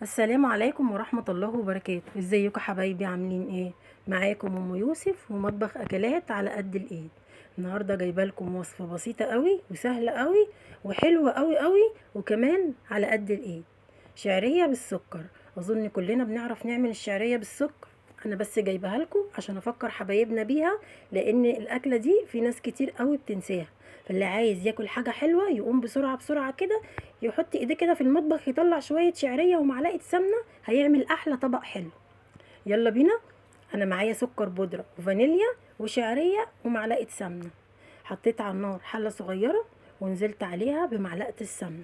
السلام عليكم ورحمة الله وبركاته. ازيكم حبايبي؟ عاملين ايه؟ معاكم ام يوسف ومطبخ اكلات على قد الايد. النهارده جايبه لكم وصفه بسيطه قوي وسهله قوي وحلوه قوي قوي وكمان على قد الايد. شعريه بالسكر. اظن كلنا بنعرف نعمل الشعريه بالسكر. انا بس جايبها لكم عشان افكر حبايبنا بيها، لان الاكله دي في ناس كتير قوي بتنساها. فاللي عايز ياكل حاجه حلوه يقوم بسرعه بسرعه كده، يحط ايديه كده في المطبخ، يطلع شويه شعريه ومعلقه سمنه، هيعمل احلى طبق حلو. يلا بينا. انا معايا سكر بودره وفانيليا وشعريه ومعلقه سمنه. حطيت على النار حله صغيره ونزلت عليها بمعلقه السمنه،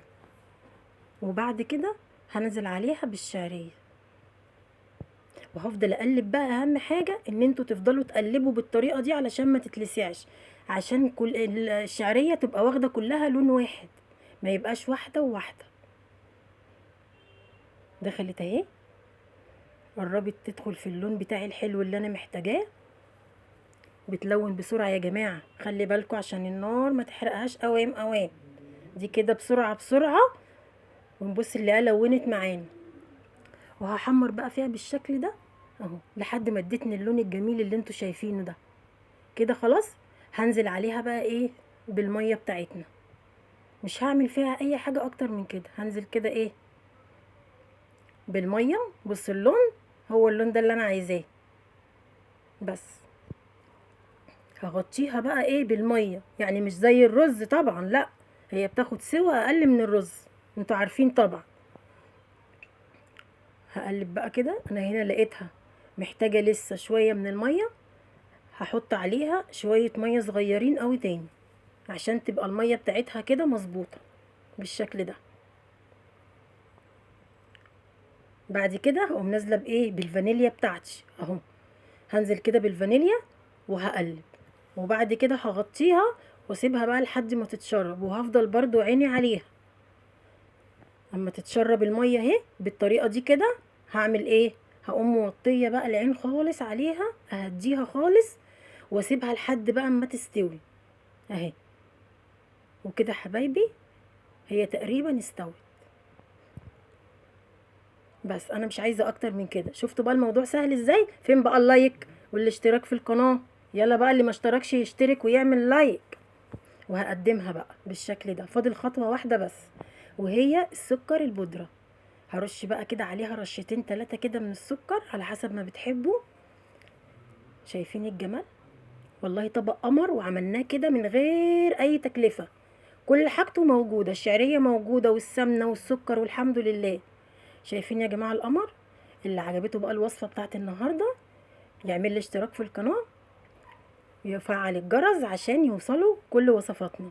وبعد كده هنزل عليها بالشعريه، وهفضل اقلب. بقى اهم حاجه ان انتوا تفضلوا تقلبوا بالطريقه دي علشان ما تتلسعش، عشان كل الشعريه تبقى واخده كلها لون واحد، ما يبقاش واحده وواحده. دخلت اهي، قربت تدخل في اللون بتاعي الحلو اللي انا محتاجاه. بتلون بسرعه يا جماعه، خلي بالكوا عشان النار ما تحرقهاش قوام قوام. دي كده بسرعه بسرعه، ونبص اللي لونت معانا. وهحمر بقى فيها بالشكل ده اهو لحد ما ادتني اللون الجميل اللي انتوا شايفينه ده. كده خلاص. هنزل عليها بقى ايه؟ بالميه بتاعتنا. مش هعمل فيها اي حاجه اكتر من كده، هنزل كده ايه؟ بالميه. بص اللون، هو اللون ده اللي انا عايزاه. بس هغطيها بقى ايه بالميه، يعني مش زي الرز طبعا، لا، هي بتاخد سوى اقل من الرز، انتوا عارفين طبعا. هقلب بقى كده. انا هنا لقيتها محتاجه لسه شويه من الميه، هحط عليها شويه ميه صغيرين قوي تاني عشان تبقى الميه بتاعتها كده مظبوطه بالشكل ده. بعد كده هقوم نازله بايه؟ بالفانيليا بتاعتي اهو. هنزل كده بالفانيليا وهقلب، وبعد كده هغطيها واسيبها بقى لحد ما تتشرب، وهفضل برضو عيني عليها اما تتشرب الميه اهي بالطريقه دي كده. هعمل ايه؟ هقوم موطيه بقى العين خالص عليها، اهديها خالص واسيبها لحد بقى اما تستوي اهي. وكده حبايبي هي تقريبا استوت. بس انا مش عايزه اكتر من كده. شفتوا بقى الموضوع سهل ازاي؟ فين بقى اللايك والاشتراك في القناه؟ يلا بقى اللي ما اشتركش يشترك ويعمل لايك. وهقدمها بقى بالشكل ده. فاضل خطوه واحده بس، وهي السكر البودره. هرش بقى كده عليها رشتين تلاتة كده من السكر على حسب ما بتحبوا. شايفين الجمال؟ والله طبق قمر، وعملناه كده من غير اي تكلفة. كل حاجته موجودة، الشعرية موجودة والسمنة والسكر والحمد لله. شايفين يا جماعة القمر؟ اللي عجبته بقى الوصفة بتاعت النهاردة يعمل لي اشتراك في القناة ويفعل الجرس عشان يوصلوا كل وصفاتنا.